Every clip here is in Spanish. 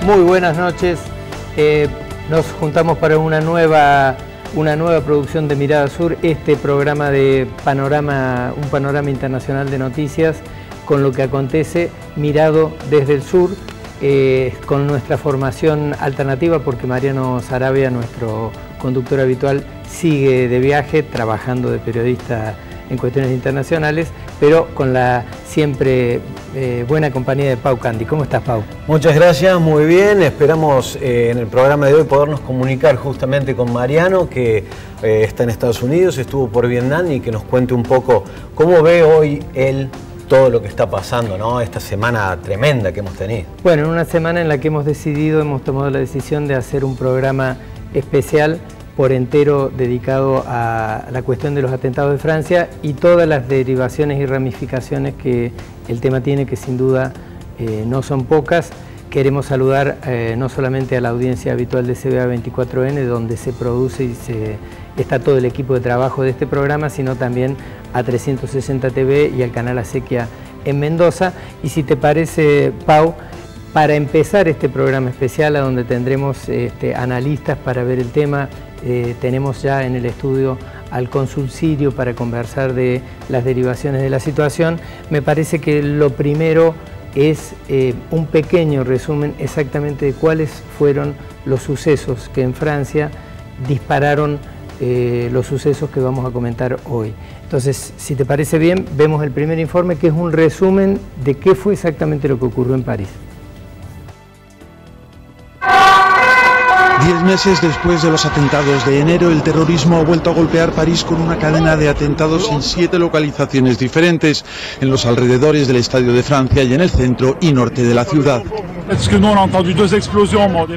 Muy buenas noches. Nos juntamos para una nueva producción de Mirada Sur, este programa de un panorama internacional de noticias con lo que acontece mirado desde el sur, con nuestra formación alternativa, porque Mariano Sarabia, nuestro conductor habitual, sigue de viaje, trabajando de periodista en cuestiones internacionales, pero con la siempre buena compañía de Pau Candy. ¿Cómo estás, Pau? Muchas gracias, muy bien. Esperamos en el programa de hoy podernos comunicar justamente con Mariano, que está en Estados Unidos, estuvo por Vietnam, y que nos cuente un poco cómo ve hoy él todo lo que está pasando, ¿no? Esta semana tremenda que hemos tenido. Bueno, en una semana en la que hemos tomado la decisión de hacer un programa especial por entero dedicado a la cuestión de los atentados de Francia y todas las derivaciones y ramificaciones que el tema tiene, que sin duda no son pocas. Queremos saludar no solamente a la audiencia habitual de CBA 24N, donde se produce y está todo el equipo de trabajo de este programa, sino también a 360 TV y al canal Acequia en Mendoza. Y si te parece, Pau, para empezar este programa especial, a donde tendremos analistas para ver el tema, tenemos ya en el estudio al cónsul sirio para conversar de las derivaciones de la situación. Me parece que lo primero es un pequeño resumen exactamente de cuáles fueron los sucesos que en Francia dispararon los sucesos que vamos a comentar hoy. Entonces, si te parece bien, vemos el primer informe, que es un resumen de qué fue exactamente lo que ocurrió en París. 10 meses después de los atentados de enero, el terrorismo ha vuelto a golpear París con una cadena de atentados en 7 localizaciones diferentes, en los alrededores del Estadio de Francia y en el centro y norte de la ciudad.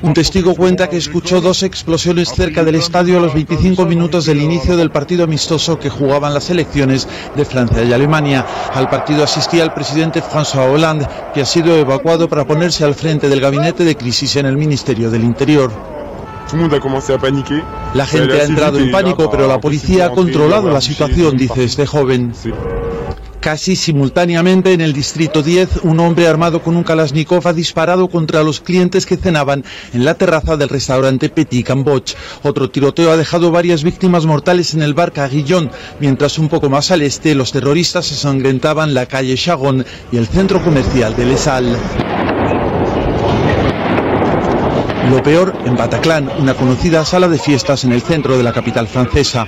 Un testigo cuenta que escuchó 2 explosiones cerca del estadio a los 25 minutos del inicio del partido amistoso que jugaban las selecciones de Francia y Alemania. Al partido asistía el presidente François Hollande, que ha sido evacuado para ponerse al frente del gabinete de crisis en el Ministerio del Interior. La gente ha entrado en pánico, pero la policía ha controlado la situación, dice este joven. Casi simultáneamente, en el distrito 10, un hombre armado con un Kalashnikov ha disparado contra los clientes que cenaban en la terraza del restaurante Petit Cambodge. Otro tiroteo ha dejado varias víctimas mortales en el bar Carillon, mientras un poco más al este los terroristas ensangrentaban la calle Charon y el centro comercial de Les Halles. Lo peor en Bataclan, una conocida sala de fiestas en el centro de la capital francesa.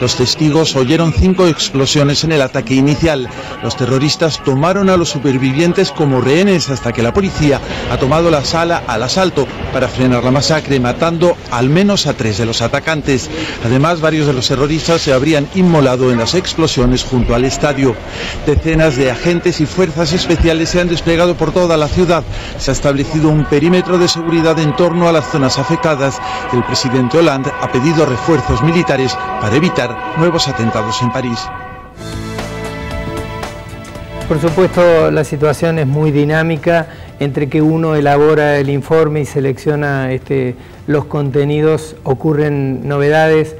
Los testigos oyeron 5 explosiones en el ataque inicial. Los terroristas tomaron a los supervivientes como rehenes hasta que la policía ha tomado la sala al asalto para frenar la masacre, matando al menos a 3 de los atacantes. Además, varios de los terroristas se habrían inmolado en las explosiones junto al estadio. Decenas de agentes y fuerzas especiales se han desplegado por toda la ciudad. Se ha establecido un perímetro de seguridad en torno a las zonas afectadas. El presidente Hollande ha pedido refuerzos militares para evitar nuevos atentados en París. Por supuesto, la situación es muy dinámica. Entre que uno elabora el informe y selecciona los contenidos, ocurren novedades.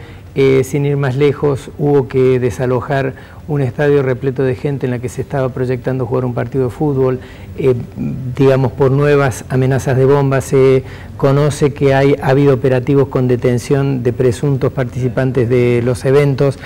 Sin ir más lejos, hubo que desalojar un estadio repleto de gente en la que se estaba proyectando jugar un partido de fútbol, digamos, por nuevas amenazas de bombas. Se conoce que ha habido operativos con detención de presuntos participantes de los eventos.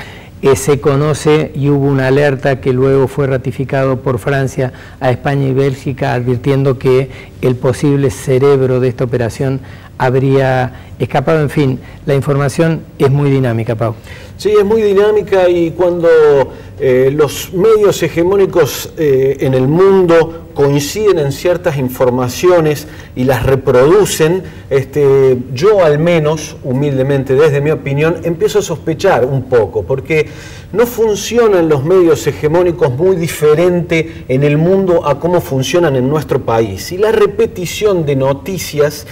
Se conoce y hubo una alerta que luego fue ratificado por Francia a España y Bélgica, advirtiendo que el posible cerebro de esta operación habría escapado. En fin, la información es muy dinámica, Pau. Sí, es muy dinámica, y cuando los medios hegemónicos en el mundo coinciden en ciertas informaciones y las reproducen, yo al menos, humildemente, desde mi opinión, empiezo a sospechar un poco, porque no funcionan los medios hegemónicos muy diferente en el mundo a cómo funcionan en nuestro país. Y la repetición de noticias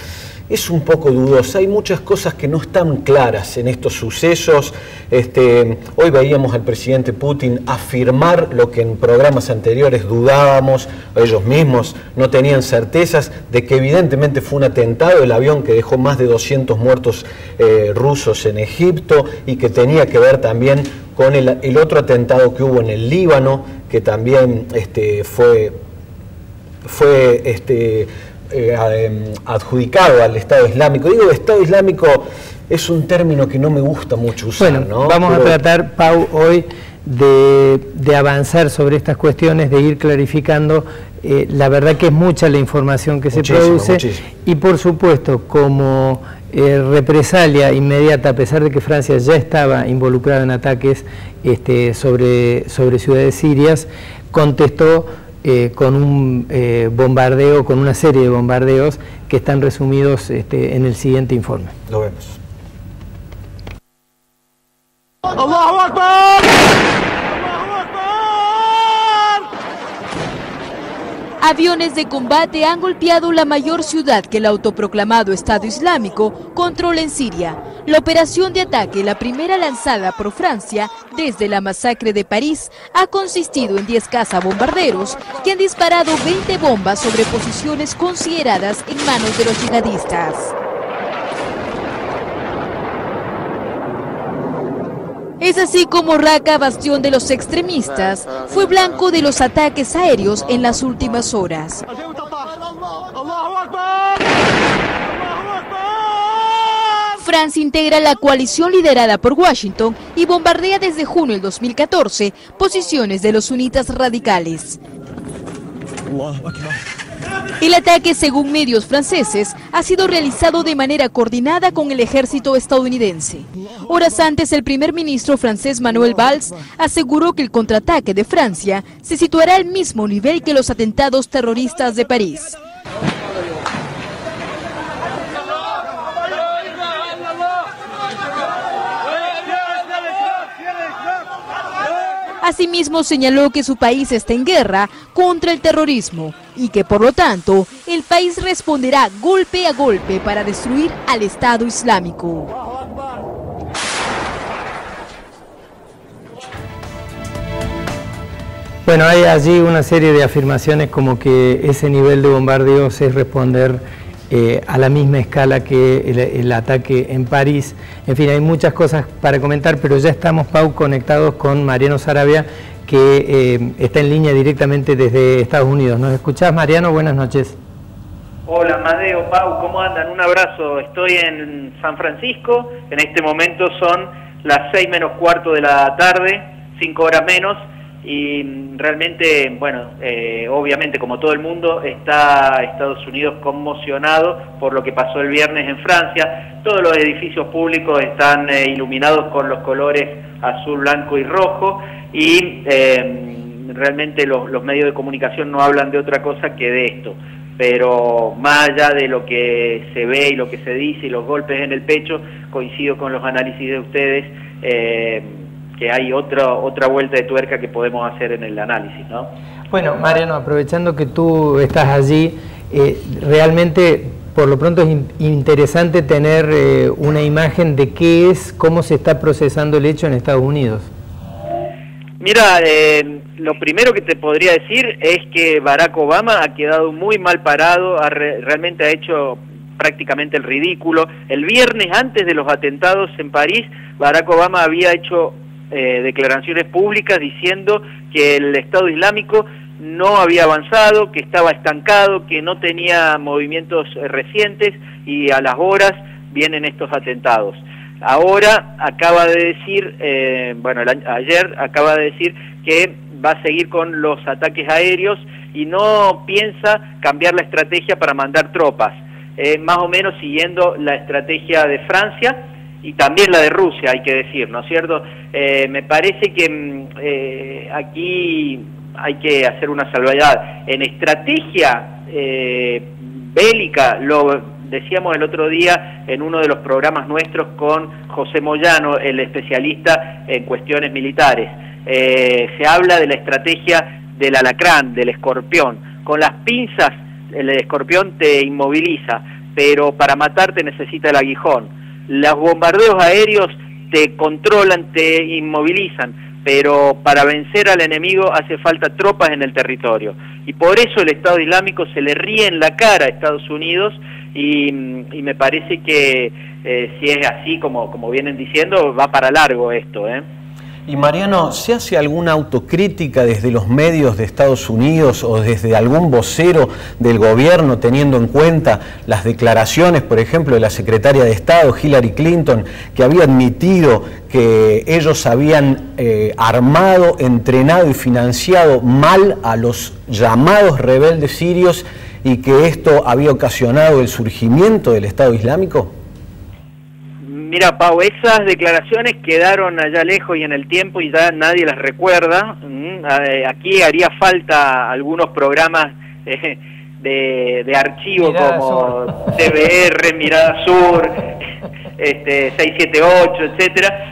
es un poco dudosa. Hay muchas cosas que no están claras en estos sucesos. Hoy veíamos al presidente Putin afirmar lo que en programas anteriores dudábamos, ellos mismos no tenían certezas de que evidentemente fue un atentado, el avión que dejó más de 200 muertos rusos en Egipto, y que tenía que ver también con el otro atentado que hubo en el Líbano, que también fue adjudicado al Estado Islámico. Digo, Estado Islámico es un término que no me gusta mucho usar, bueno, ¿no? Vamos a tratar, Pau, hoy de avanzar sobre estas cuestiones, de ir clarificando. La verdad que es mucha la información que se produce y por supuesto como represalia inmediata, a pesar de que Francia ya estaba involucrada en ataques sobre ciudades sirias, contestó con un bombardeo, con una serie de bombardeos que están resumidos en el siguiente informe. Lo vemos. ¡Allahu Akbar! Aviones de combate han golpeado la mayor ciudad que el autoproclamado Estado Islámico controla en Siria. La operación de ataque, la primera lanzada por Francia desde la masacre de París, ha consistido en 10 cazabombarderos que han disparado 20 bombas sobre posiciones consideradas en manos de los yihadistas. Es así como Raqqa, bastión de los extremistas, fue blanco de los ataques aéreos en las últimas horas. Francia integra la coalición liderada por Washington y bombardea desde junio del 2014 posiciones de los sunitas radicales. El ataque, según medios franceses, ha sido realizado de manera coordinada con el ejército estadounidense. Horas antes, el primer ministro francés Manuel Valls aseguró que el contraataque de Francia se situará al mismo nivel que los atentados terroristas de París. Asimismo, señaló que su país está en guerra contra el terrorismo y que, por lo tanto, el país responderá golpe a golpe para destruir al Estado Islámico. Bueno, hay allí una serie de afirmaciones como que ese nivel de bombardeos es responder a la misma escala que el ataque en París. En fin, hay muchas cosas para comentar, pero ya estamos, Pau, conectados con Mariano Sarabia, que está en línea directamente desde Estados Unidos. ¿Nos escuchás, Mariano? Buenas noches. Hola, Amadeo, Pau, ¿cómo andan? Un abrazo. Estoy en San Francisco. En este momento son las 6 menos cuarto de la tarde, 5 horas menos. Y realmente, bueno, obviamente como todo el mundo está Estados Unidos conmocionado por lo que pasó el viernes en Francia. Todos los edificios públicos están iluminados con los colores azul, blanco y rojo y realmente los medios de comunicación no hablan de otra cosa que de esto. Pero más allá de lo que se ve y lo que se dice y los golpes en el pecho, coincido con los análisis de ustedes, que hay otra vuelta de tuerca que podemos hacer en el análisis, ¿no? Bueno, Mariano, aprovechando que tú estás allí, realmente por lo pronto es interesante tener una imagen de cómo se está procesando el hecho en Estados Unidos. Mira, lo primero que te podría decir es que Barack Obama ha quedado muy mal parado, realmente ha hecho prácticamente el ridículo. El viernes antes de los atentados en París, Barack Obama había hecho declaraciones públicas diciendo que el Estado Islámico no había avanzado, que estaba estancado, que no tenía movimientos recientes y a las horas vienen estos atentados. Ahora acaba de decir, ayer acaba de decir que va a seguir con los ataques aéreos y no piensa cambiar la estrategia para mandar tropas, más o menos siguiendo la estrategia de Francia y también la de Rusia, hay que decir, ¿no es cierto? Me parece que aquí hay que hacer una salvedad. En estrategia bélica, lo decíamos el otro día en uno de los programas nuestros con José Moyano, el especialista en cuestiones militares, se habla de la estrategia del alacrán, del escorpión. Con las pinzas, el escorpión te inmoviliza, pero para matarte necesita el aguijón. Los bombardeos aéreos te controlan, te inmovilizan, pero para vencer al enemigo hace falta tropas en el territorio. Y por eso el Estado Islámico se le ríe en la cara a Estados Unidos y me parece que si es así como vienen diciendo, va para largo esto, ¿eh? Y Mariano, ¿se hace alguna autocrítica desde los medios de Estados Unidos o desde algún vocero del gobierno, teniendo en cuenta las declaraciones, por ejemplo, de la secretaria de Estado, Hillary Clinton, que había admitido que ellos habían armado, entrenado y financiado mal a los llamados rebeldes sirios y que esto había ocasionado el surgimiento del Estado Islámico? Mira, Pau, esas declaraciones quedaron allá lejos y en el tiempo y ya nadie las recuerda. Aquí haría falta algunos programas de archivo Mirada como Sur. TBR, Mirada Sur, 678, etcétera.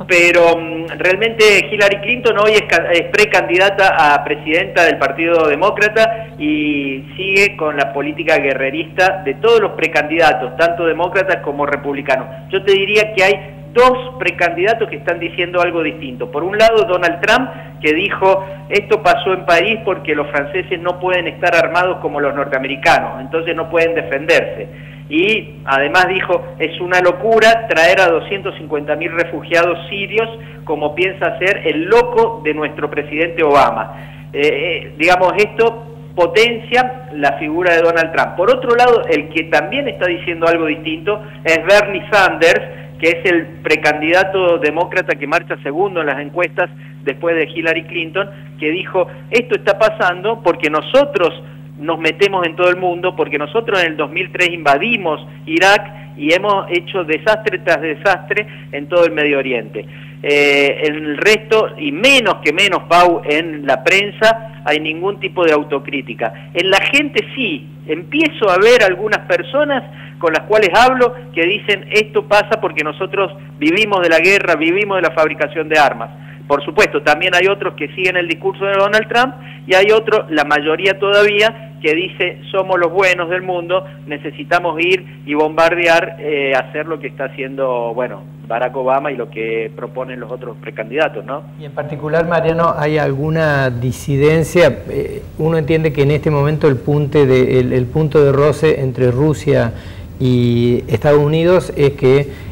Pero realmente Hillary Clinton hoy es precandidata a presidenta del Partido Demócrata y sigue con la política guerrerista de todos los precandidatos, tanto demócratas como republicanos. Yo te diría que hay dos precandidatos que están diciendo algo distinto. Por un lado, Donald Trump, que dijo, esto pasó en París porque los franceses no pueden estar armados como los norteamericanos, entonces no pueden defenderse. Y además dijo, es una locura traer a 250.000 refugiados sirios como piensa hacer el loco de nuestro presidente Obama. Digamos, esto potencia la figura de Donald Trump. Por otro lado, el que también está diciendo algo distinto es Bernie Sanders, que es el precandidato demócrata que marcha segundo en las encuestas después de Hillary Clinton, que dijo, esto está pasando porque nosotros nos metemos en todo el mundo, porque nosotros en el 2003 invadimos Irak y hemos hecho desastre tras desastre en todo el Medio Oriente. En el resto, y menos, Pau, en la prensa hay ningún tipo de autocrítica. En la gente sí, empiezo a ver algunas personas con las cuales hablo que dicen esto pasa porque nosotros vivimos de la guerra, vivimos de la fabricación de armas. Por supuesto, también hay otros que siguen el discurso de Donald Trump y hay otros, la mayoría todavía, que dice somos los buenos del mundo, necesitamos ir y bombardear, hacer lo que está haciendo, bueno, Barack Obama y lo que proponen los otros precandidatos, ¿no? Y en particular, Mariano, ¿hay alguna disidencia? Uno entiende que en este momento el punto de roce entre Rusia y Estados Unidos es que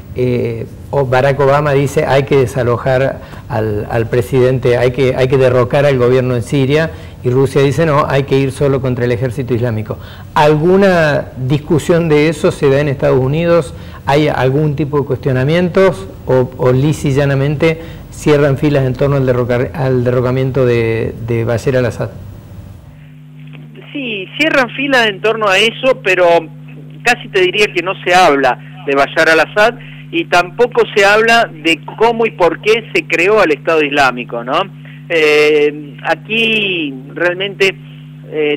Barack Obama dice hay que desalojar al presidente, hay que derrocar al gobierno en Siria, y Rusia dice no, hay que ir solo contra el ejército islámico. ¿Alguna discusión de eso se da en Estados Unidos? ¿Hay algún tipo de cuestionamientos o lisa y llanamente cierran filas en torno al derrocamiento de Bashar al-Assad? Sí, cierran filas en torno a eso, pero casi te diría que no se habla de Bashar al-Assad y tampoco se habla de cómo y por qué se creó el Estado Islámico, ¿no? Aquí realmente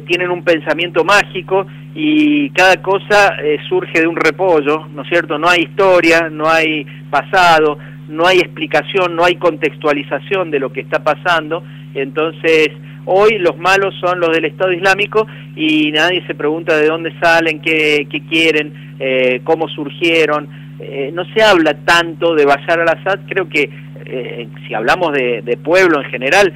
tienen un pensamiento mágico y cada cosa surge de un repollo, ¿no es cierto? No hay historia, no hay pasado, no hay explicación, no hay contextualización de lo que está pasando. Entonces, hoy los malos son los del Estado Islámico y nadie se pregunta de dónde salen, qué quieren, cómo surgieron. No se habla tanto de Bashar al-Assad. Creo que si hablamos de pueblo en general,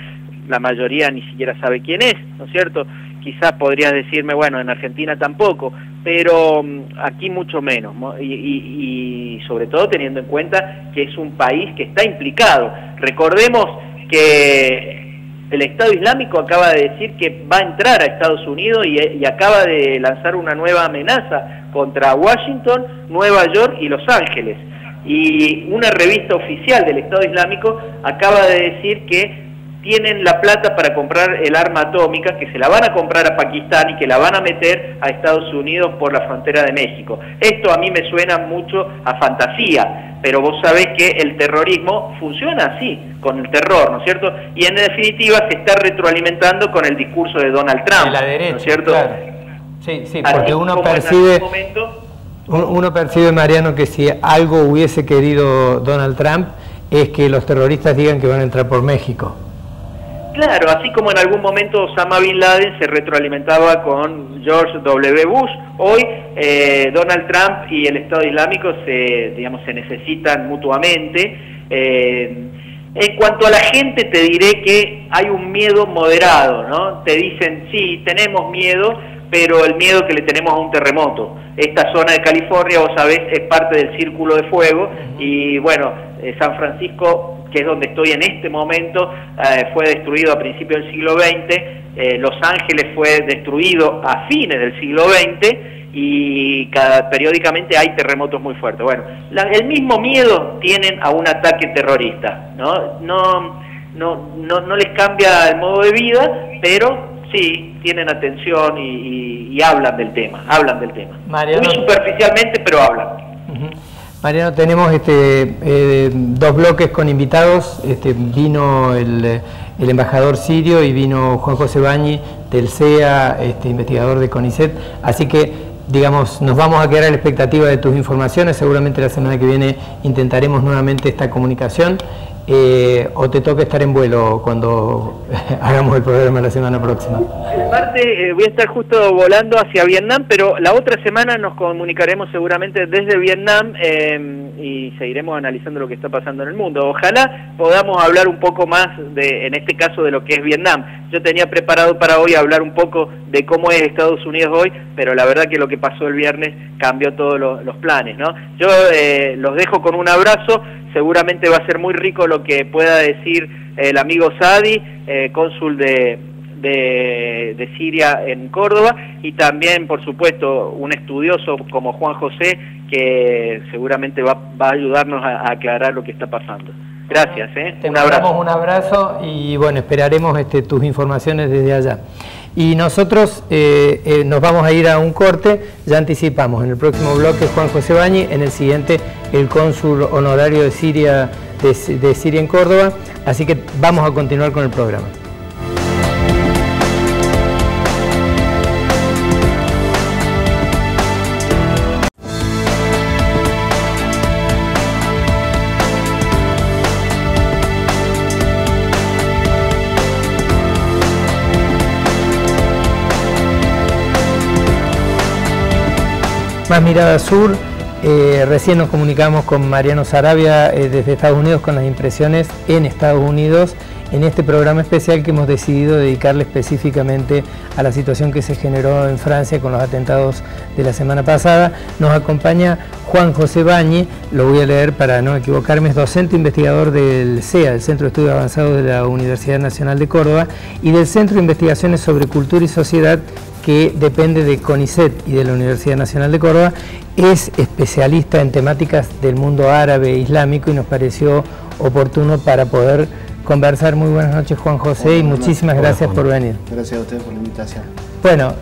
la mayoría ni siquiera sabe quién es, ¿no es cierto? Quizás podrías decirme, bueno, en Argentina tampoco, pero aquí mucho menos, ¿no? Y sobre todo teniendo en cuenta que es un país que está implicado. Recordemos que el Estado Islámico acaba de decir que va a entrar a Estados Unidos y acaba de lanzar una nueva amenaza contra Washington, Nueva York y Los Ángeles. Y una revista oficial del Estado Islámico acaba de decir que tienen la plata para comprar el arma atómica, que se la van a comprar a Pakistán y que la van a meter a Estados Unidos por la frontera de México. Esto a mí me suena mucho a fantasía, pero vos sabés que el terrorismo funciona así, con el terror, ¿no es cierto? Y en definitiva se está retroalimentando con el discurso de Donald Trump, de la derecha, ¿no es cierto? Claro. Sí, porque uno percibe, Mariano, que si algo hubiese querido Donald Trump es que los terroristas digan que van a entrar por México. Claro, así como en algún momento Osama Bin Laden se retroalimentaba con George W. Bush, hoy Donald Trump y el Estado Islámico se necesitan mutuamente. En cuanto a la gente, te diré que hay un miedo moderado, ¿no? Te dicen, sí, tenemos miedo, pero el miedo que le tenemos a un terremoto. Esta zona de California, vos sabés, es parte del Círculo de Fuego y bueno, San Francisco que es donde estoy en este momento, fue destruido a principios del siglo XX, Los Ángeles fue destruido a fines del siglo XX, y periódicamente hay terremotos muy fuertes. Bueno, el mismo miedo tienen a un ataque terrorista, ¿no? No les cambia el modo de vida, pero sí tienen atención y hablan del tema, Mariano, muy superficialmente, pero hablan. Mariano, tenemos dos bloques con invitados. Vino el embajador sirio y vino Juan José Bañi del CEA, investigador de CONICET, así que digamos, nos vamos a quedar a la expectativa de tus informaciones. Seguramente la semana que viene intentaremos nuevamente esta comunicación, o te toca estar en vuelo cuando hagamos el programa la semana próxima. El martes voy a estar justo volando hacia Vietnam, pero la otra semana nos comunicaremos seguramente desde Vietnam, y seguiremos analizando lo que está pasando en el mundo. Ojalá podamos hablar un poco más en este caso, de lo que es Vietnam. Yo tenía preparado para hoy hablar un poco de cómo es Estados Unidos hoy, pero la verdad que lo que pasó el viernes cambió todos los planes, ¿no? Yo los dejo con un abrazo. Seguramente va a ser muy rico lo que pueda decir el amigo Saadi, cónsul de Siria en Córdoba, y también, por supuesto, un estudioso como Juan José, que seguramente va a ayudarnos a aclarar lo que está pasando. Gracias, Te mandamos un abrazo y bueno, esperaremos tus informaciones desde allá. Y nosotros nos vamos a ir a un corte, ya anticipamos, en el próximo bloque Juan José Bañi, en el siguiente el cónsul honorario de Siria en Córdoba, así que vamos a continuar con el programa. Más Mirada Sur, recién nos comunicamos con Mariano Sarabia desde Estados Unidos con las impresiones en Estados Unidos en este programa especial que hemos decidido dedicarle específicamente a la situación que se generó en Francia con los atentados de la semana pasada. Nos acompaña Juan José Bañi, lo voy a leer para no equivocarme, es docente investigador del CEA, el Centro de Estudios Avanzados de la Universidad Nacional de Córdoba, y del Centro de Investigaciones sobre Cultura y Sociedad, que depende de CONICET y de la Universidad Nacional de Córdoba. Es especialista en temáticas del mundo árabe e islámico y nos pareció oportuno para poder conversar. Muy buenas noches, Juan José, y muchísimas gracias por venir. Gracias a ustedes por la invitación. Bueno,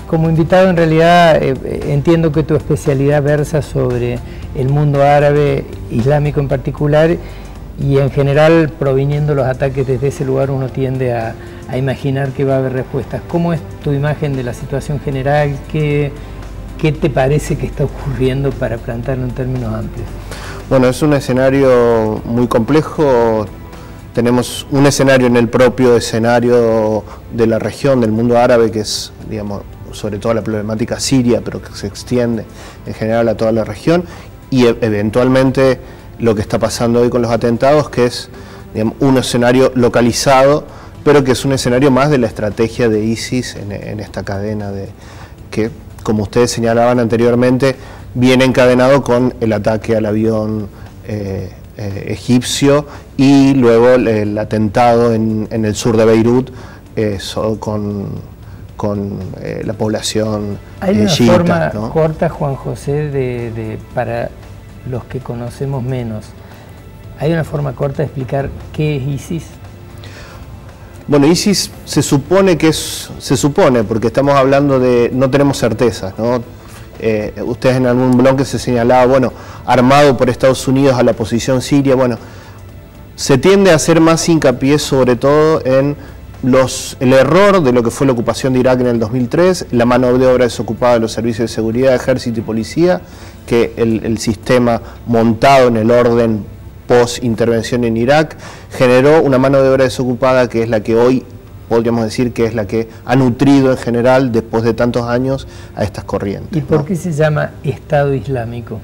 como invitado en realidad entiendo que tu especialidad versa sobre el mundo árabe, islámico en particular, y en general, proviniendo los ataques desde ese lugar, uno tiende a imaginar que va a haber respuestas. ¿Cómo es tu imagen de la situación general? ¿Qué te parece que está ocurriendo, para plantearlo en términos amplios? Bueno, es un escenario muy complejo. Tenemos un escenario en el propio escenario de la región, del mundo árabe, que es, digamos, sobre todo la problemática siria, pero que se extiende en general a toda la región, y eventualmente lo que está pasando hoy con los atentados, que es, digamos, un escenario localizado, pero que es un escenario más de la estrategia de ISIS en esta cadena que, como ustedes señalaban anteriormente, viene encadenado con el ataque al avión egipcio y luego el atentado en el sur de Beirut con la población Hay una chiita, forma, ¿no? corta, Juan José, para los que conocemos menos, ¿hay una forma corta de explicar qué es ISIS? Bueno, ISIS se supone, porque estamos hablando de, no tenemos certezas, ¿no? Ustedes en algún bloque se señalaba, bueno, armado por Estados Unidos a la posición siria. Bueno, se tiende a hacer más hincapié sobre todo en el error de lo que fue la ocupación de Irak en el 2003, la mano de obra desocupada de los servicios de seguridad, ejército y policía, que el sistema montado en el orden post-intervención en Irak generó una mano de obra desocupada que es la que hoy podríamos decir que es la que ha nutrido en general, después de tantos años, a estas corrientes. ¿Y por qué se llama Estado Islámico?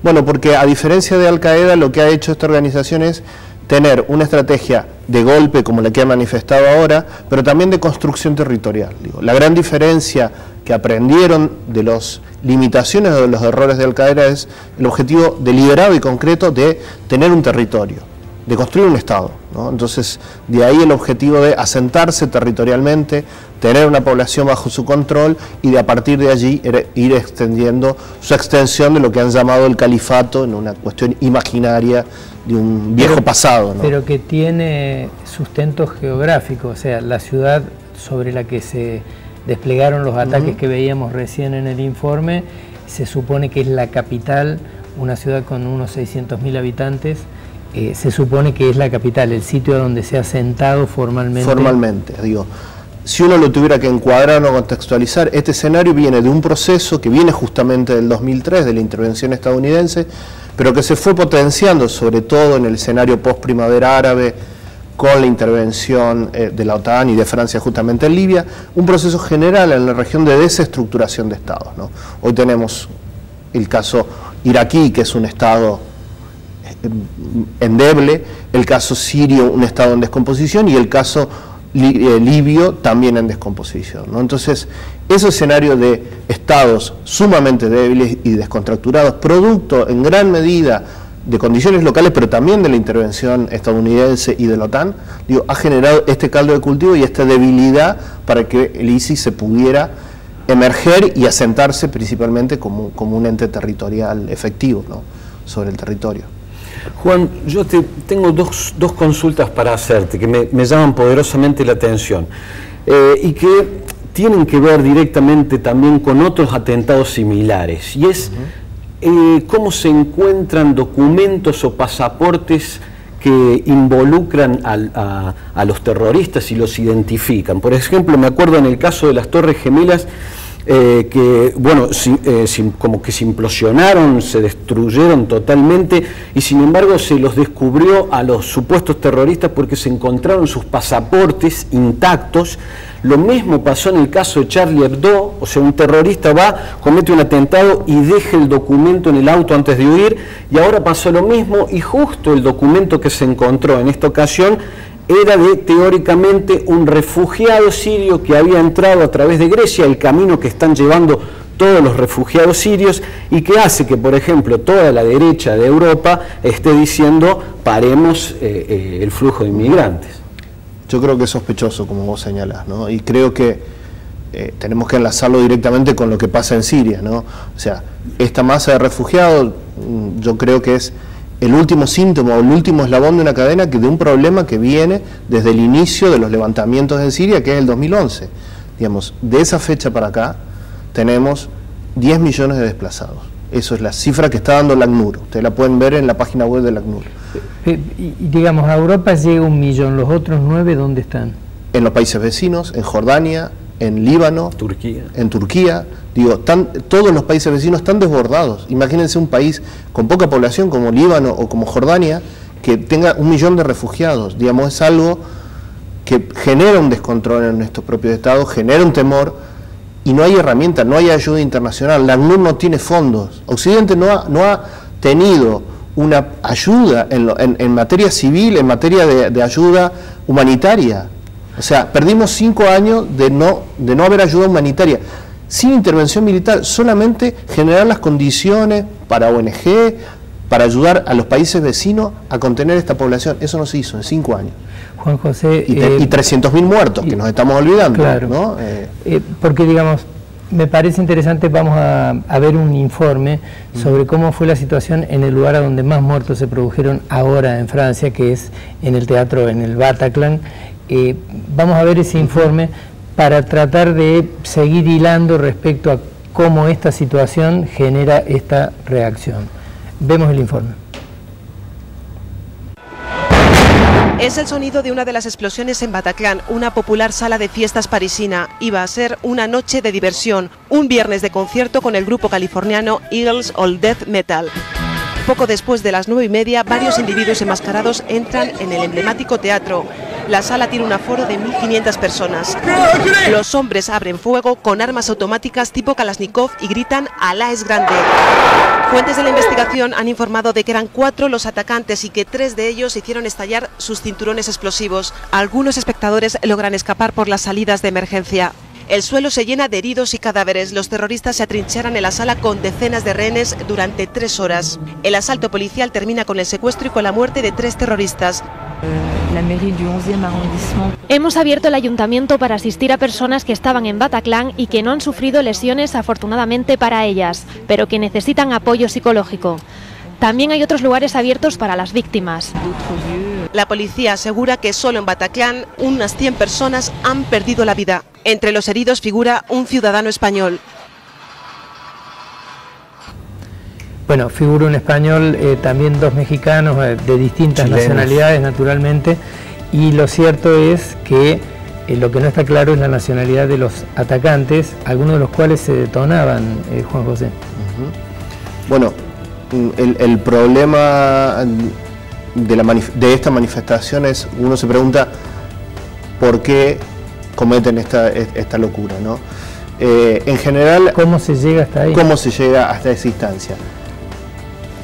Bueno, porque a diferencia de Al-Qaeda, lo que ha hecho esta organización es tener una estrategia de golpe como la que ha manifestado ahora, pero también de construcción territorial. La gran diferencia que aprendieron de las limitaciones o de los errores de Al-Qaeda es el objetivo deliberado y concreto de tener un territorio, de construir un Estado, ¿no? Entonces, de ahí el objetivo de asentarse territorialmente, tener una población bajo su control y de a partir de allí ir extendiendo su extensión de lo que han llamado el califato en una cuestión imaginaria de un viejo pasado, ¿no? Pero que tiene sustento geográfico, o sea, la ciudad sobre la que se desplegaron los ataques que veíamos recién en el informe, se supone que es la capital, una ciudad con unos 600.000 habitantes, se supone que es la capital, el sitio donde se ha asentado formalmente. Formalmente, digo. Si uno lo tuviera que encuadrar o contextualizar, este escenario viene de un proceso que viene justamente del 2003, de la intervención estadounidense, pero que se fue potenciando, sobre todo en el escenario post-primavera árabe, con la intervención de la OTAN y de Francia justamente en Libia, un proceso general en la región de desestructuración de estados, ¿no? Hoy tenemos el caso iraquí, que es un estado endeble, el caso sirio, un estado en descomposición, y el caso libio también en descomposición, ¿no? Entonces, ese escenario de estados sumamente débiles y descontracturados, producto en gran medida de condiciones locales, pero también de la intervención estadounidense y de la OTAN, digo, ha generado este caldo de cultivo y esta debilidad para que el ISIS se pudiera emerger y asentarse principalmente como un ente territorial efectivo, ¿no?, sobre el territorio. Juan, yo tengo dos consultas para hacerte que me llaman poderosamente la atención y que tienen que ver directamente también con otros atentados similares, y es cómo se encuentran documentos o pasaportes que involucran a los terroristas y los identifican. Por ejemplo, me acuerdo en el caso de las Torres Gemelas, que bueno, como que se implosionaron, se destruyeron totalmente, y sin embargo se los descubrió a los supuestos terroristas porque se encontraron sus pasaportes intactos. Lo mismo pasó en el caso de Charlie Hebdo, o sea, un terrorista va, comete un atentado y deja el documento en el auto antes de huir, y ahora pasó lo mismo, y justo el documento que se encontró en esta ocasión era de, teóricamente, un refugiado sirio que había entrado a través de Grecia, el camino que están llevando todos los refugiados sirios, y que hace que, por ejemplo, toda la derecha de Europa esté diciendo paremos el flujo de inmigrantes. Yo creo que es sospechoso, como vos señalás, ¿no? Y creo que tenemos que enlazarlo directamente con lo que pasa en Siria, ¿no? O sea, esta masa de refugiados, yo creo que es el último síntoma o el último eslabón de una cadena, de un problema que viene desde el inicio de los levantamientos en Siria, que es el 2011. Digamos, de esa fecha para acá tenemos 10 millones de desplazados. Eso es la cifra que está dando el ACNUR. Ustedes la pueden ver en la página web del ACNUR. Y digamos, a Europa llega 1 millón, ¿los otros 9 dónde están? En los países vecinos, en Jordania, en Líbano, Turquía. En Turquía. Digo, todos los países vecinos están desbordados. Imagínense un país con poca población como Líbano o como Jordania que tenga 1 millón de refugiados. Digamos, es algo que genera un descontrol en nuestros propios estados, genera un temor, y no hay herramientas, no hay ayuda internacional. La ACNUR no tiene fondos. Occidente no ha tenido una ayuda en materia civil, en materia de ayuda humanitaria. O sea, perdimos 5 años de no haber ayuda humanitaria. Sin intervención militar, solamente generar las condiciones para ONG, para ayudar a los países vecinos a contener esta población. Eso no se hizo en 5 años. Juan José... Y 300.000 muertos, que nos estamos olvidando. Claro, ¿no? Porque digamos, me parece interesante, vamos a ver un informe sobre cómo fue la situación en el lugar a donde más muertos se produjeron ahora en Francia, que es en el teatro, en el Bataclan. Vamos a ver ese informe para tratar de seguir hilando respecto a cómo esta situación genera esta reacción. Vemos el informe. Es el sonido de una de las explosiones en Bataclan, una popular sala de fiestas parisina. Iba a ser una noche de diversión, un viernes de concierto con el grupo californiano Eagles All Death Metal. Poco después de las 9:30, varios individuos enmascarados entran en el emblemático teatro. La sala tiene un aforo de 1.500 personas. Los hombres abren fuego con armas automáticas tipo Kalashnikov y gritan «Alá es grande». Fuentes de la investigación han informado de que eran 4 los atacantes y que 3 de ellos hicieron estallar sus cinturones explosivos. Algunos espectadores logran escapar por las salidas de emergencia. El suelo se llena de heridos y cadáveres. Los terroristas se atrincheran en la sala con decenas de rehenes durante 3 horas. El asalto policial termina con el secuestro y con la muerte de 3 terroristas. Hemos abierto el ayuntamiento para asistir a personas que estaban en Bataclan y que no han sufrido lesiones afortunadamente para ellas, pero que necesitan apoyo psicológico. También hay otros lugares abiertos para las víctimas. La policía asegura que solo en Bataclan unas 100 personas han perdido la vida. Entre los heridos figura un ciudadano español. Bueno, figura un español, también 2 mexicanos de distintas nacionalidades, naturalmente, y lo cierto es que lo que no está claro es la nacionalidad de los atacantes, algunos de los cuales se detonaban, Juan José. Bueno, el problema de esta manifestación es, uno se pregunta por qué cometen esta locura, ¿no? En general, ¿cómo se llega hasta ahí? ¿Cómo se llega hasta esa instancia?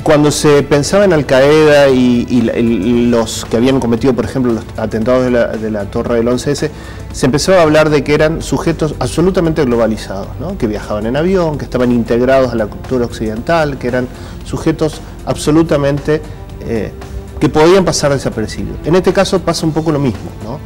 Cuando se pensaba en Al-Qaeda y los que habían cometido, por ejemplo, los atentados de la Torre del 11S, se empezó a hablar de que eran sujetos absolutamente globalizados, ¿no? Que viajaban en avión, que estaban integrados a la cultura occidental, que eran sujetos absolutamente que podían pasar desapercibidos. En este caso pasa un poco lo mismo, ¿no?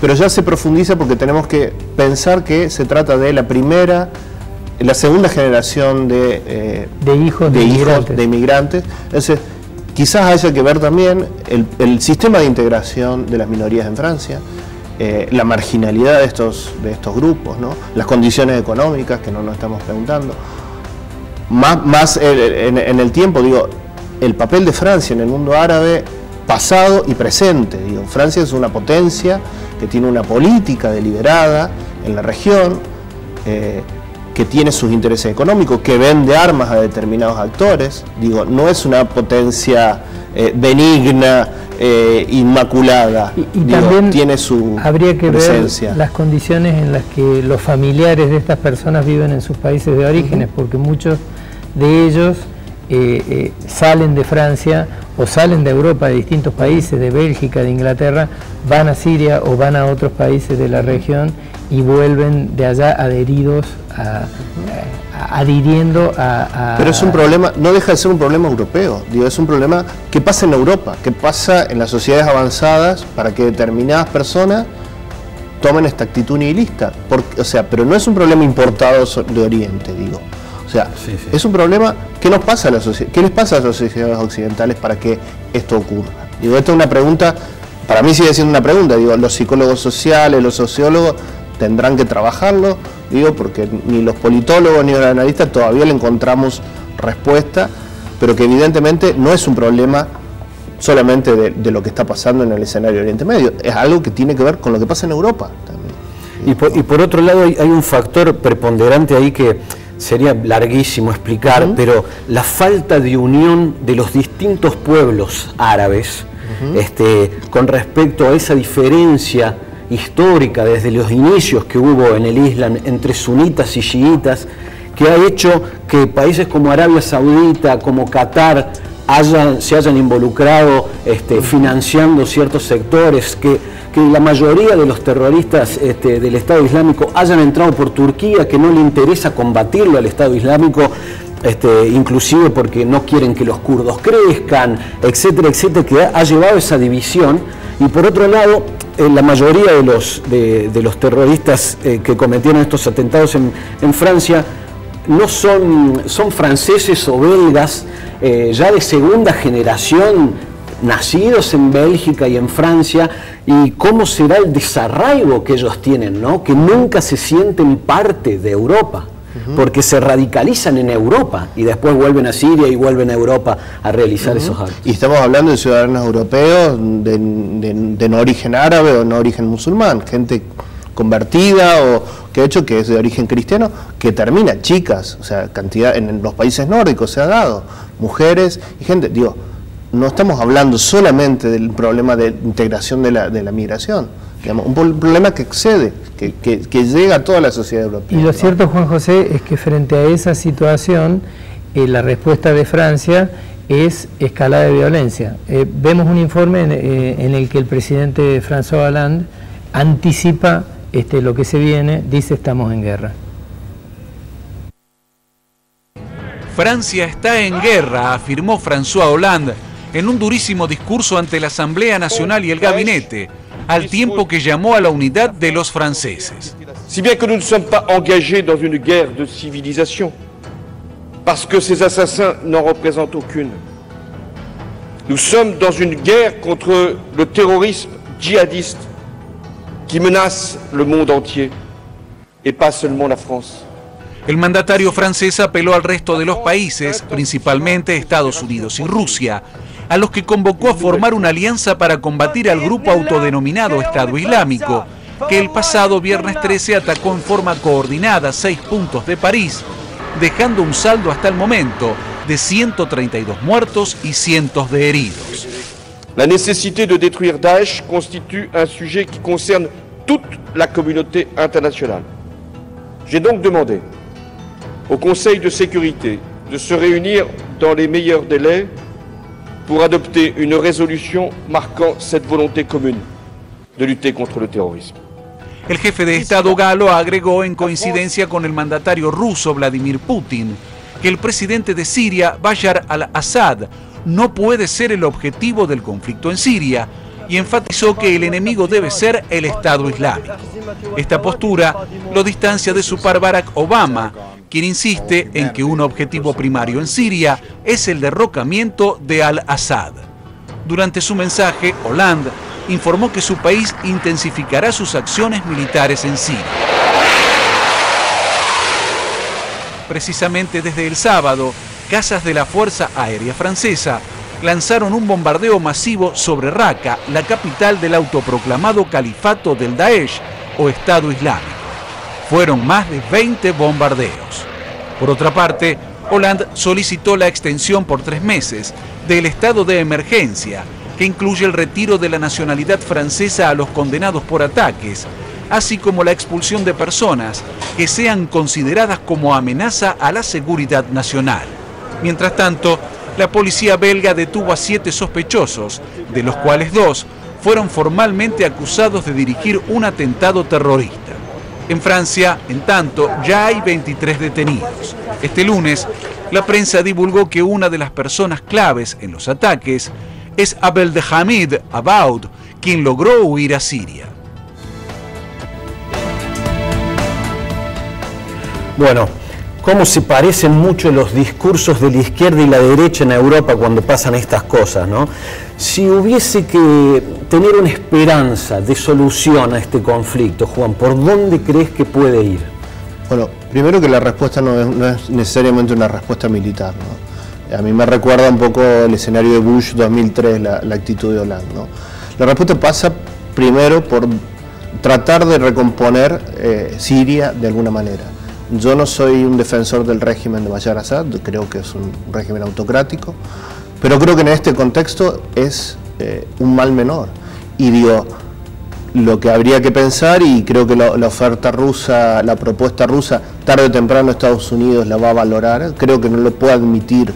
Pero ya se profundiza porque tenemos que pensar que se trata de la segunda generación de hijos de inmigrantes. Entonces, quizás haya que ver también el sistema de integración de las minorías en Francia, la marginalidad de estos grupos, ¿no? Las condiciones económicas que no nos estamos preguntando. Más en el tiempo, digo, el papel de Francia en el mundo árabe pasado y presente. Digo, Francia es una potencia que tiene una política deliberada en la región, que tiene sus intereses económicos, que vende armas a determinados actores. Digo, no es una potencia benigna, inmaculada. Y digo, también tiene su habría que presencia. Ver las condiciones en las que los familiares de estas personas viven en sus países de orígenes, porque muchos de ellos salen de Francia o salen de Europa, de distintos países, de Bélgica, de Inglaterra, van a Siria o van a otros países de la región y vuelven de allá adheridos adhiriendo a... Pero es un problema, no deja de ser un problema europeo, digo, es un problema que pasa en Europa, que pasa en las sociedades avanzadas para que determinadas personas tomen esta actitud nihilista, o sea, pero no es un problema importado de Oriente, digo. O sea, es un problema que nos pasa a la sociedad, ¿qué les pasa a las sociedades occidentales para que esto ocurra? Digo, esta es una pregunta, para mí sigue siendo una pregunta, digo, los psicólogos sociales, los sociólogos tendrán que trabajarlo, digo, porque ni los politólogos ni los analistas todavía le encontramos respuesta, pero que evidentemente no es un problema solamente de lo que está pasando en el escenario Oriente Medio, es algo que tiene que ver con lo que pasa en Europa también. Y por otro lado hay un factor preponderante ahí que sería larguísimo explicar, pero la falta de unión de los distintos pueblos árabes con respecto a esa diferencia histórica desde los inicios que hubo en el Islam entre sunitas y chiitas, que ha hecho que países como Arabia Saudita, como Qatar, se hayan involucrado financiando ciertos sectores, que la mayoría de los terroristas del Estado Islámico hayan entrado por Turquía, que no le interesa combatirlo al Estado Islámico, inclusive porque no quieren que los kurdos crezcan, etcétera, etcétera, que ha llevado esa división. Y por otro lado, la mayoría de los terroristas que cometieron estos atentados en Francia no son franceses o belgas, ya de segunda generación, nacidos en Bélgica y en Francia, y cómo será el desarraigo que ellos tienen, ¿no? Que nunca se sienten parte de Europa, porque se radicalizan en Europa y después vuelven a Siria y vuelven a Europa a realizar esos actos. Y estamos hablando de ciudadanos europeos de no origen árabe o no origen musulmán, gente convertida o que es de origen cristiano, que termina, chicas, o sea, cantidad en los países nórdicos se ha dado, mujeres y gente, digo, no estamos hablando solamente del problema de integración de la migración, digamos, un problema que excede, que llega a toda la sociedad europea. Y lo cierto, Juan José, es que frente a esa situación, la respuesta de Francia es escalada de violencia. Vemos un informe en el que el presidente François Hollande anticipa lo que se viene, dice estamos en guerra. Francia está en guerra, afirmó François Hollande en un durísimo discurso ante la Asamblea Nacional y el gabinete, al tiempo que llamó a la unidad de los franceses. Si bien que nous ne sommes pas engagés dans une guerre de civilisation, parce que ces assassins n'en représentent aucune. Nous sommes dans une guerre contre le terrorisme djihadiste qui menace le monde entier et pas seulement la France. El mandatario francés apeló al resto de los países, principalmente Estados Unidos y Rusia, a los que convocó a formar una alianza para combatir al grupo autodenominado Estado Islámico, que el pasado viernes 13 atacó en forma coordinada 6 puntos de París, dejando un saldo hasta el momento de 132 muertos y cientos de heridos. La nécessité de détruire Daesh constitue un sujet qui concerne toute la communauté internationale. J'ai donc demandé au Conseil de sécurité de se réunir dans les meilleurs délais pour adopter une résolution marquant cette volonté commune de lutter contre le terrorisme. El jefe de Estado galo agregó en coincidencia con el mandatario ruso Vladimir Putin que el presidente de Siria, Bashar al-Assad, no puede ser el objetivo del conflicto en Siria y enfatizó que el enemigo debe ser el Estado Islámico. Esta postura lo distancia de su par Barack Obama, quien insiste en que un objetivo primario en Siria es el derrocamiento de al-Assad. Durante su mensaje, Hollande informó que su país intensificará sus acciones militares en Siria. Precisamente desde el sábado, cazas de la Fuerza Aérea Francesa lanzaron un bombardeo masivo sobre Raqqa, la capital del autoproclamado Califato del Daesh o Estado Islámico. Fueron más de 20 bombardeos. Por otra parte, Hollande solicitó la extensión por 3 meses del estado de emergencia, que incluye el retiro de la nacionalidad francesa a los condenados por ataques, así como la expulsión de personas que sean consideradas como amenaza a la seguridad nacional. Mientras tanto, la policía belga detuvo a 7 sospechosos, de los cuales 2 fueron formalmente acusados de dirigir un atentado terrorista. En Francia, en tanto, ya hay 23 detenidos. Este lunes, la prensa divulgó que una de las personas claves en los ataques es Abdelhamid Abaoud, quien logró huir a Siria. Bueno, cómo se parecen mucho los discursos de la izquierda y la derecha en Europa cuando pasan estas cosas, ¿no? Si hubiese que tener una esperanza de solución a este conflicto, Juan, ¿por dónde crees que puede ir? Bueno, primero que la respuesta no es necesariamente una respuesta militar, ¿no? A mí me recuerda un poco el escenario de Bush 2003, la actitud de Hollande, ¿no? La respuesta pasa primero por tratar de recomponer Siria de alguna manera. Yo no soy un defensor del régimen de Bashar al-Assad, creo que es un régimen autocrático, pero creo que en este contexto es un mal menor. Y digo, lo que habría que pensar, y creo que la oferta rusa, la propuesta rusa, tarde o temprano Estados Unidos la va a valorar, creo que no lo puede admitir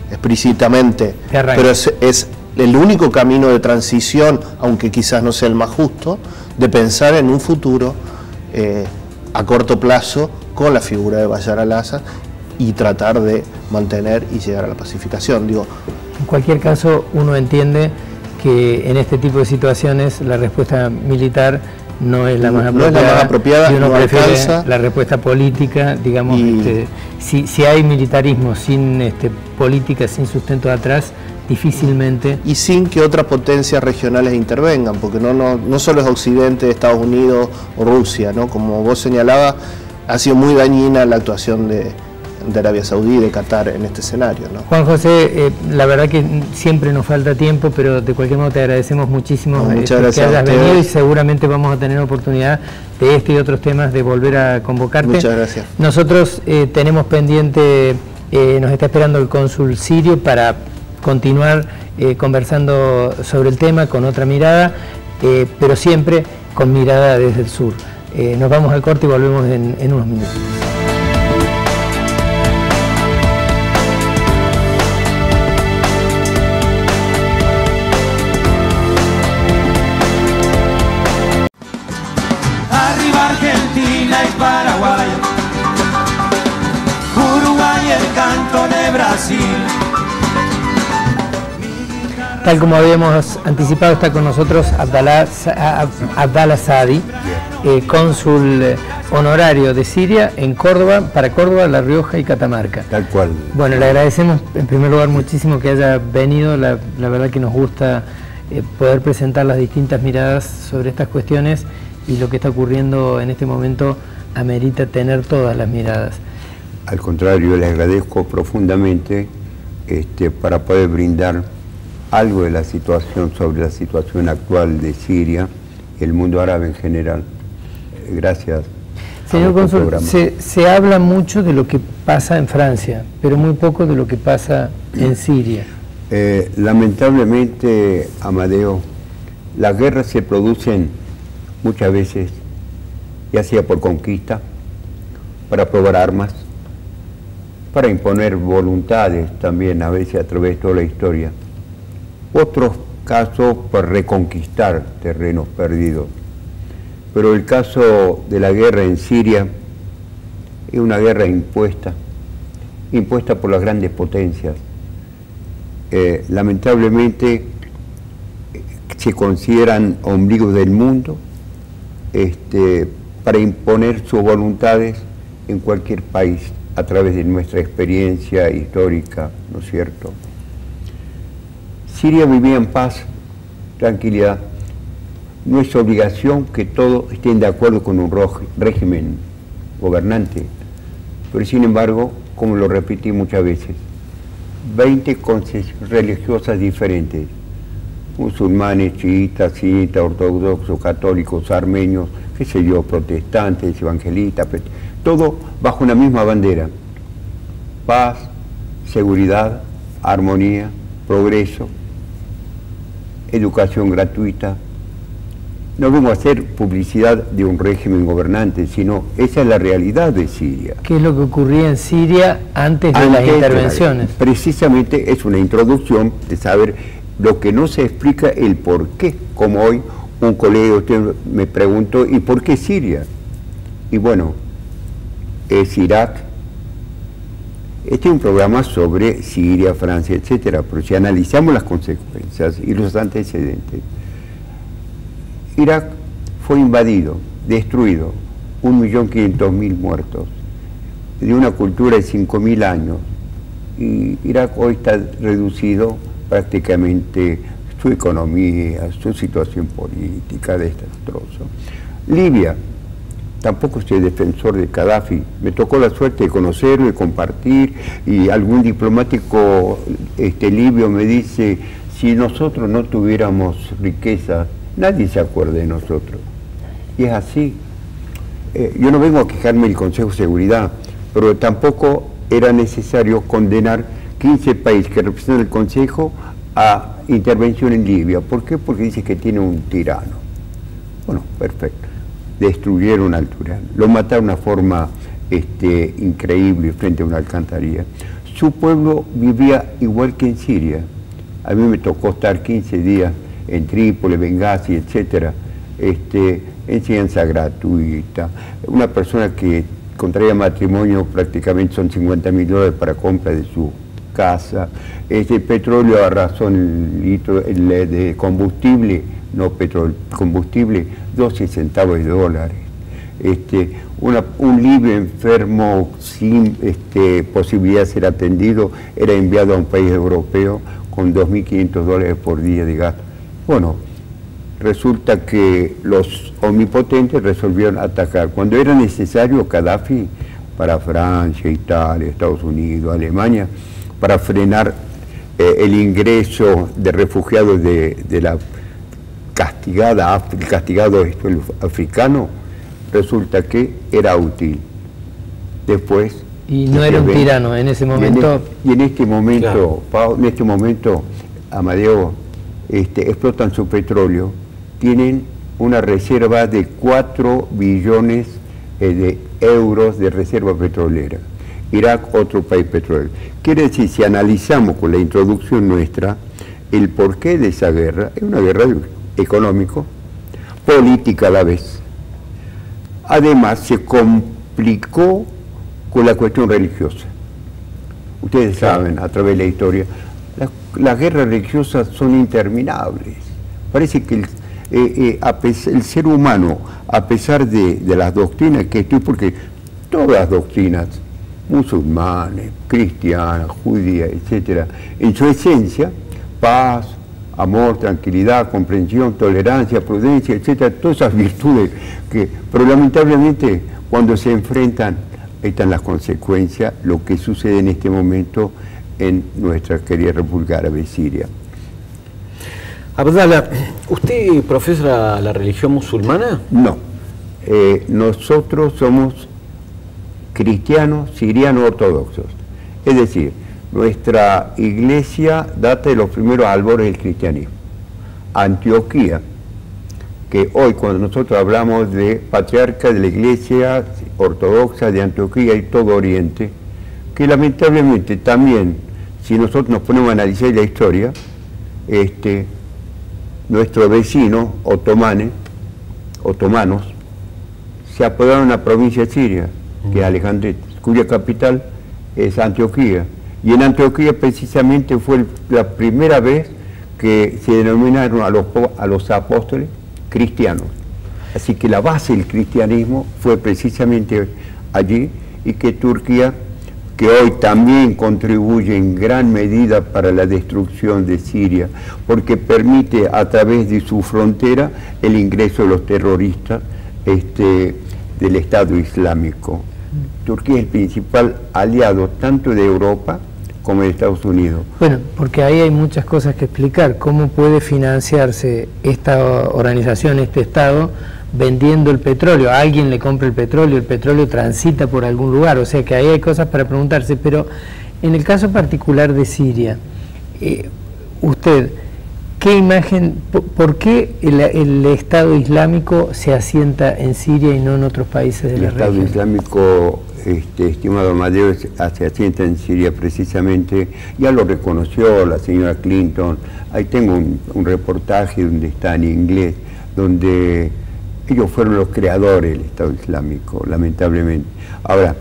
explícitamente, pero es el único camino de transición, aunque quizás no sea el más justo, de pensar en un futuro a corto plazo con la figura de Bashar al-Assad y tratar de mantener y llegar a la pacificación. Digo, en cualquier caso, uno entiende que en este tipo de situaciones la respuesta militar no es la más apropiada, no es la más apropiada, y uno no prefiere alcanza la respuesta política, digamos, si hay militarismo sin política, sin sustento atrás, difícilmente. Y sin que otras potencias regionales intervengan, porque no solo es Occidente, Estados Unidos o Rusia, ¿no? Como vos señalabas, ha sido muy dañina la actuación de Arabia Saudí y de Qatar en este escenario, ¿no? Juan José, la verdad que siempre nos falta tiempo, pero de cualquier modo te agradecemos muchísimo que hayas venido y seguramente vamos a tener oportunidad de este y otros temas de volver a convocarte. Muchas gracias. Nosotros tenemos pendiente, nos está esperando el cónsul sirio para continuar conversando sobre el tema con otra mirada, pero siempre con mirada desde el sur. Nos vamos al corte y volvemos en unos minutos. Arriba Brasil. Tal como habíamos anticipado, está con nosotros Abdallah Saadi, cónsul honorario de Siria en Córdoba, para Córdoba, La Rioja y Catamarca. Tal cual. Bueno, le agradecemos en primer lugar muchísimo que haya venido, la verdad que nos gusta poder presentar las distintas miradas sobre estas cuestiones, y lo que está ocurriendo en este momento amerita tener todas las miradas. Al contrario, les agradezco profundamente para poder brindar algo de la situación, sobre la situación actual de Siria y el mundo árabe en general. Gracias. Señor cónsul, se habla mucho de lo que pasa en Francia, pero muy poco de lo que pasa en Siria. Lamentablemente, Amadeo, las guerras se producen muchas veces, ya sea por conquista, para probar armas, para imponer voluntades también, a veces a través de toda la historia. Otros casos para reconquistar terrenos perdidos. Pero el caso de la guerra en Siria es una guerra impuesta por las grandes potencias. Lamentablemente se consideran ombligos del mundo para imponer sus voluntades en cualquier país a través de nuestra experiencia histórica, ¿no es cierto? Siria vivía en paz, tranquilidad. No es obligación que todos estén de acuerdo con un régimen gobernante, pero sin embargo, como lo repetí muchas veces, 20 concesiones religiosas diferentes, musulmanes, chiitas, sinitas, ortodoxos, católicos, armenios, qué sé yo, protestantes, evangelistas, todo bajo una misma bandera: paz, seguridad, armonía, progreso, educación gratuita. No vengo a hacer publicidad de un régimen gobernante, sino esa es la realidad de Siria. ¿Qué es lo que ocurría en Siria antes de las intervenciones? Precisamente es una introducción de saber lo que no se explica, el por qué. Como hoy un colega usted me preguntó, ¿y por qué Siria? Y bueno, es Irak. Este es un programa sobre Siria, Francia, etcétera, pero si analizamos las consecuencias y los antecedentes, Irak fue invadido, destruido, 1.500.000 muertos, de una cultura de 5.000 años, y Irak hoy está reducido prácticamente su economía, su situación política, desastroso. Libia, tampoco soy defensor de Gaddafi, me tocó la suerte de conocerlo, de compartir, y algún diplomático libio me dice, si nosotros no tuviéramos riqueza, nadie se acuerda de nosotros. Y es así. Yo no vengo a quejarme del Consejo de Seguridad, pero tampoco era necesario condenar 15 países que representan el Consejo a intervención en Libia. ¿Por qué? Porque dice que tiene un tirano. Bueno, perfecto. Destruyeron al tirano. Lo mataron de una forma increíble frente a una alcantarilla. Su pueblo vivía igual que en Siria. A mí me tocó estar 15 días en Trípoli, Benghazi, etcétera, enseñanza gratuita. Una persona que contraía matrimonio prácticamente son $50.000 para compra de su casa. Petróleo a razón litro de combustible, no petróleo, combustible, 12 centavos de dólares. Un libio enfermo sin posibilidad de ser atendido era enviado a un país europeo con $2.500 por día de gasto. Bueno, resulta que los omnipotentes resolvieron atacar. Cuando era necesario, Gaddafi, para Francia, Italia, Estados Unidos, Alemania, para frenar el ingreso de refugiados de la el castigado africano, resulta que era útil. Después... Y no era un tirano en ese momento. Y en este momento, claro. En este momento, Amadeo, explotan su petróleo, tienen una reserva de 4 billones de euros de reserva petrolera. Irak, otro país petrolero. Quiere decir, si analizamos con la introducción nuestra, el porqué de esa guerra, es una guerra económica, política a la vez. Además, se complicó con la cuestión religiosa. ustedes saben, a través de la historia, las guerras religiosas son interminables. Parece que el ser humano, a pesar de las doctrinas que estoy, porque todas las doctrinas, musulmanes, cristianas, judías, etcétera, en su esencia, paz, amor, tranquilidad, comprensión, tolerancia, prudencia, etcétera, todas esas virtudes pero lamentablemente cuando se enfrentan, están las consecuencias, lo que sucede en este momento en nuestra querida República Árabe Siria. Abdallah, ¿usted profesa la religión musulmana? No, nosotros somos cristianos sirianos ortodoxos, es decir, nuestra iglesia data de los primeros albores del cristianismo. Antioquía, que hoy cuando nosotros hablamos de patriarca de la iglesia ortodoxa de Antioquía y todo Oriente, que lamentablemente también, si nosotros nos ponemos a analizar la historia, nuestros vecinos otomanos se apoderaron de la provincia de Siria, que es Alejandría, cuya capital es Antioquía. Y en Antioquía precisamente fue la primera vez que se denominaron a los apóstoles cristianos. Así que la base del cristianismo fue precisamente allí, y que Turquía, que hoy también contribuye en gran medida para la destrucción de Siria, porque permite a través de su frontera el ingreso de los terroristas del Estado Islámico. Turquía es el principal aliado tanto de Europa como de Estados Unidos. Bueno, porque ahí hay muchas cosas que explicar. ¿Cómo puede financiarse esta organización, este Estado, vendiendo el petróleo? A alguien le compra el petróleo transita por algún lugar, o sea que ahí hay cosas para preguntarse. Pero en el caso particular de Siria, usted, ¿qué imagen, por qué el Estado Islámico se asienta en Siria y no en otros países de la región? El Estado Islámico, estimado Amadeo, se asienta en Siria precisamente, ya lo reconoció la señora Clinton. Ahí tengo un reportaje donde está en inglés, donde ellos fueron los creadores del Estado Islámico, lamentablemente. Ahora,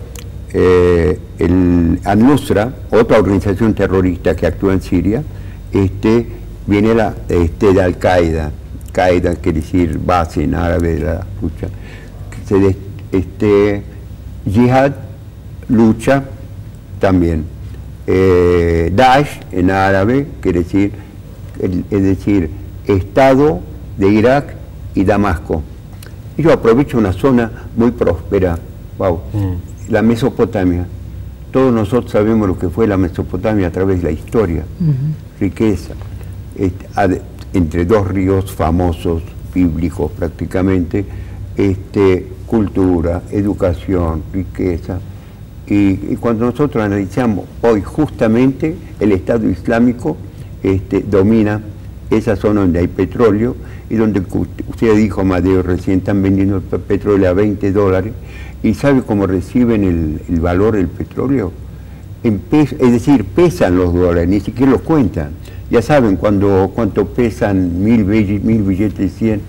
el Al-Nusra, otra organización terrorista que actúa en Siria, viene de Al-Qaeda. Qaeda quiere decir base en árabe de la lucha. Jihad, lucha también. Daesh en árabe quiere decir, Estado de Irak y Damasco. Ellos aprovechan una zona muy próspera, la Mesopotamia. Todos nosotros sabemos lo que fue la Mesopotamia a través de la historia, riqueza, entre dos ríos famosos, bíblicos prácticamente, cultura, educación, riqueza. Y cuando nosotros analizamos hoy justamente el Estado Islámico domina esa zona donde hay petróleo, y donde usted dijo, Amadeo, recién están vendiendo el petróleo a $20, y ¿sabe cómo reciben el valor del petróleo? Es decir, pesan los dólares, ni siquiera los cuentan. Ya saben cuánto pesan 1000 billetes de 100,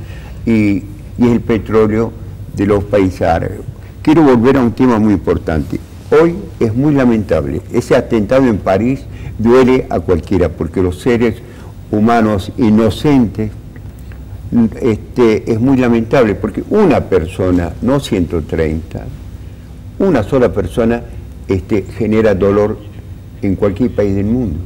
y es el petróleo de los países árabes. Quiero volver a un tema muy importante. Hoy es muy lamentable, ese atentado en París duele a cualquiera, porque los seres humanos inocentes, es muy lamentable, porque una persona, no 130, una sola persona genera dolor en cualquier país del mundo.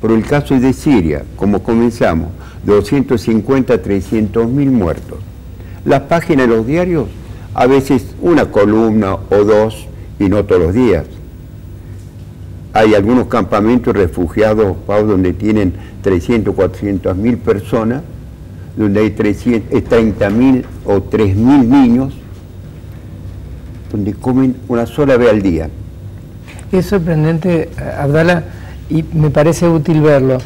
Por el caso de Siria, como comenzamos, 250 a 300.000 muertos. Las páginas de los diarios, a veces una columna o dos, y no todos los días. Hay algunos campamentos refugiados, donde tienen 300, 400.000 personas, donde hay 30.000 o 3.000 niños, donde comen una sola vez al día. Es sorprendente, Abdallah, y me parece útil verlo,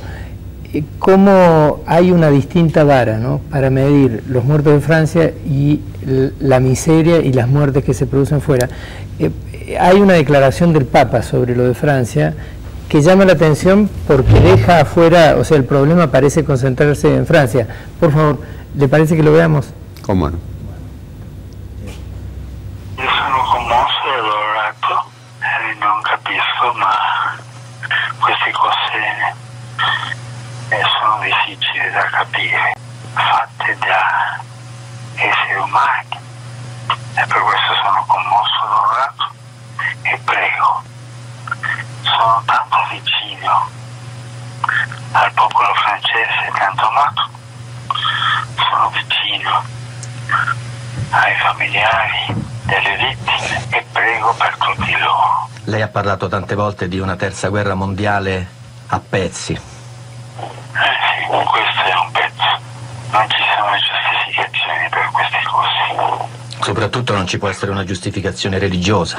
cómo hay una distinta vara, ¿no?, para medir los muertos de Francia y la miseria y las muertes que se producen fuera. Hay una declaración del Papa sobre lo de Francia que llama la atención porque deja afuera, o sea, el problema parece concentrarse en Francia. Por favor, ¿le parece que lo veamos? ¿Cómo no? Io sono commosso e odorato e non capisco, ma capire, fatte da esseri umani, e per questo sono commosso, onorato e prego. Sono tanto vicino al popolo francese tanto amato, sono vicino ai familiari delle vittime e prego per tutti loro. Lei ha parlato tante volte di una terza guerra mondiale a pezzi. Sì, questo è un pezzo. Non ci sono giustificazioni per queste cose. Soprattutto non ci può essere una giustificazione religiosa.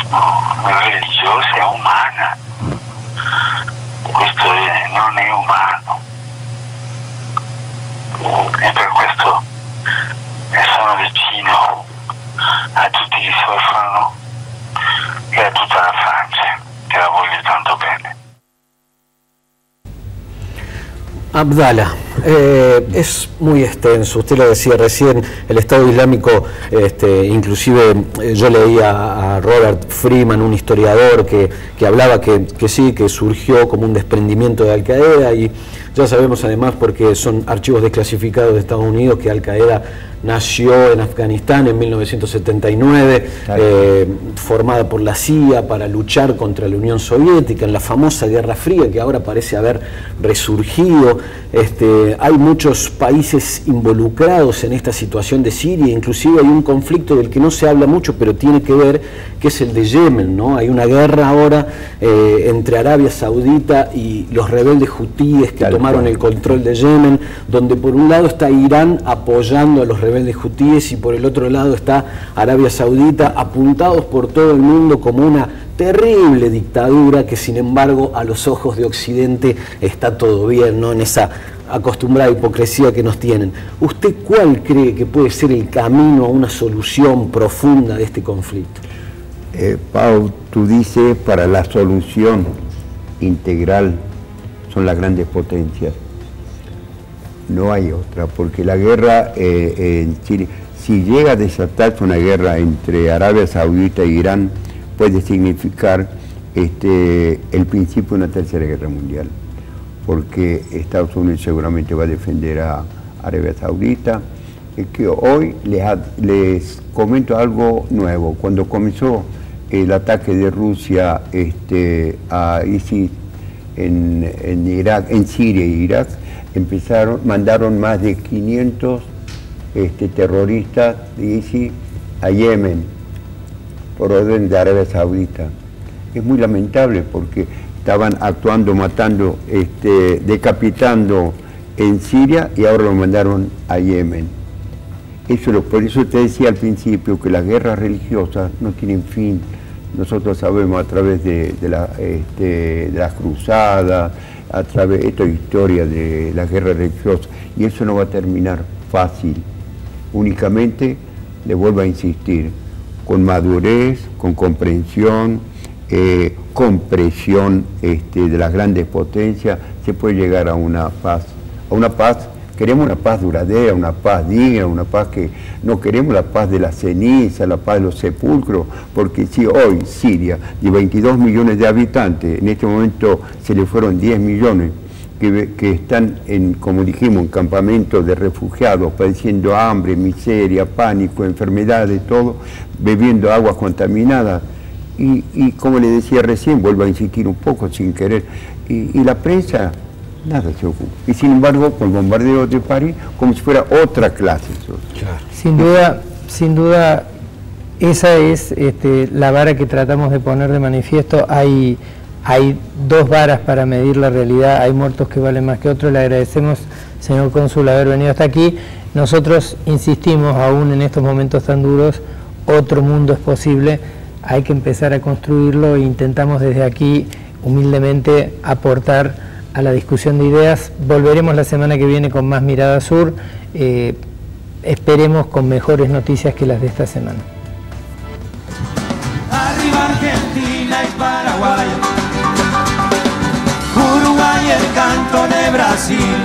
No, la religiosa è umana. Questo non è umano. E per questo sono vicino a tutti che soffrono e a tutta la Francia, che la voglio tanto bene. Abdallah, es muy extenso, usted lo decía recién, el Estado Islámico, inclusive yo leía a Robert Freeman, un historiador que hablaba que sí, que surgió como un desprendimiento de Al Qaeda, y ya sabemos además, porque son archivos desclasificados de Estados Unidos, que Al Qaeda nació en Afganistán en 1979, formada por la CIA para luchar contra la Unión Soviética en la famosa Guerra Fría, que ahora parece haber resurgido. Hay muchos países involucrados en esta situación de Siria, inclusive hay un conflicto del que no se habla mucho, pero tiene que ver, que es el de Yemen, ¿no? Hay una guerra ahora entre Arabia Saudita y los rebeldes hutíes que tomaron el control de Yemen, donde por un lado está Irán apoyando a los rebeldes hutíes y por el otro lado está Arabia Saudita, apuntados por todo el mundo como una terrible dictadura que sin embargo a los ojos de Occidente está todo bien, ¿no? En esa acostumbrada hipocresía que nos tienen. ¿Usted cuál cree que puede ser el camino a una solución profunda de este conflicto? Pau, tú dices, para la solución integral son las grandes potencias. No hay otra, porque la guerra en Siria, si llega a desatarse una guerra entre Arabia Saudita e Irán, puede significar el principio de una tercera guerra mundial, porque Estados Unidos seguramente va a defender a Arabia Saudita. Que hoy les comento algo nuevo. Cuando comenzó el ataque de Rusia a ISIS en Irak, en Siria y Irak, mandaron más de 500 terroristas de ISIS a Yemen por orden de Arabia Saudita. Es muy lamentable porque estaban actuando, matando, decapitando en Siria y ahora lo mandaron a Yemen. Por eso te decía al principio que las guerras religiosas no tienen fin. Nosotros sabemos a través de las cruzadas, a través de esta historia de las guerras religiosas, y eso no va a terminar fácil. Únicamente, le vuelvo a insistir, con madurez, con comprensión, con presión de las grandes potencias, se puede llegar a una paz. Queremos una paz duradera, una paz digna, una paz que no queremos la paz de la ceniza, la paz de los sepulcros, porque si hoy Siria, de 22 millones de habitantes, en este momento se le fueron 10 millones, que están, como dijimos, en campamentos de refugiados, padeciendo hambre, miseria, pánico, enfermedades, todo, bebiendo aguas contaminadas. Y como le decía recién, vuelvo a insistir un poco sin querer, y la prensa nada se ocupa. Y sin embargo, con el bombardeo de París, como si fuera otra clase. Claro. Sin duda, esa es la vara que tratamos de poner de manifiesto. Hay dos varas para medir la realidad, hay muertos que valen más que otros. Le agradecemos, señor cónsul, haber venido hasta aquí. Nosotros insistimos, aún en estos momentos tan duros, otro mundo es posible, hay que empezar a construirlo e intentamos desde aquí humildemente aportar a la discusión de ideas. Volveremos la semana que viene con más Mirada Sur, esperemos con mejores noticias que las de esta semana. Arriba Argentina y Paraguay, Uruguay el canto de Brasil.